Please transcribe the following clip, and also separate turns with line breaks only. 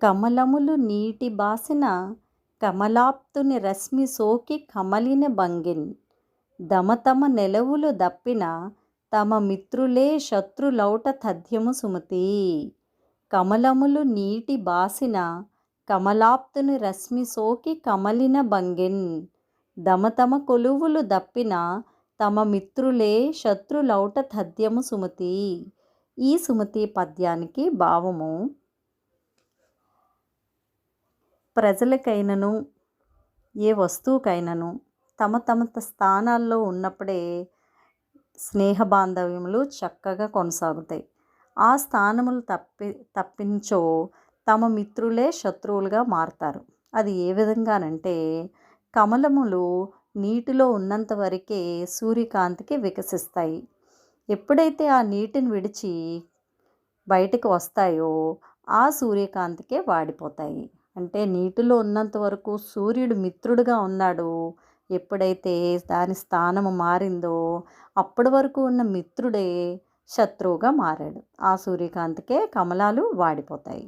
కమలములు నీటి బాసిన కమలాప్తుని రశ్మి సోకి కమలిన భంగిన్ దమతమ నెలవులు దప్పిన తమ మిత్రులే శత్రులౌట తథ్యము సుమతి. కమలములు నీటి బాసిన కమలాప్తుని రశ్మి సోకి కమలిన భంగిన్ దమతమ కొలువులు దప్పిన తమ మిత్రులే శత్రులౌట తథ్యము సుమతి. ఈ సుమతి పద్యానికి భావము: ప్రజలకైనను ఏ వస్తువుకైనను తమ తమ స్థానాల్లో ఉన్నప్పుడే స్నేహ బాంధవ్యములు చక్కగా కొనసాగుతాయి. ఆ స్థానములు తప్పించో తమ మిత్రులే శత్రువులుగా మారతారు. అది ఏ విధంగానంటే, కమలములు నీటిలో ఉన్నంత వరకే సూర్యకాంతికి వికసిస్తాయి. ఎప్పుడైతే ఆ నీటిని విడిచి బయటకు వస్తాయో ఆ సూర్యకాంతికే వాడిపోతాయి. అంటే నీటిలో ఉన్నంత వరకు సూర్యుడు మిత్రుడుగా ఉన్నాడు. ఎప్పుడైతే దాని స్థానము మారిందో అప్పటి వరకు ఉన్న మిత్రుడే శత్రువుగా మారాడు. ఆ సూర్యకాంతికే కమలాలు వాడిపోతాయి.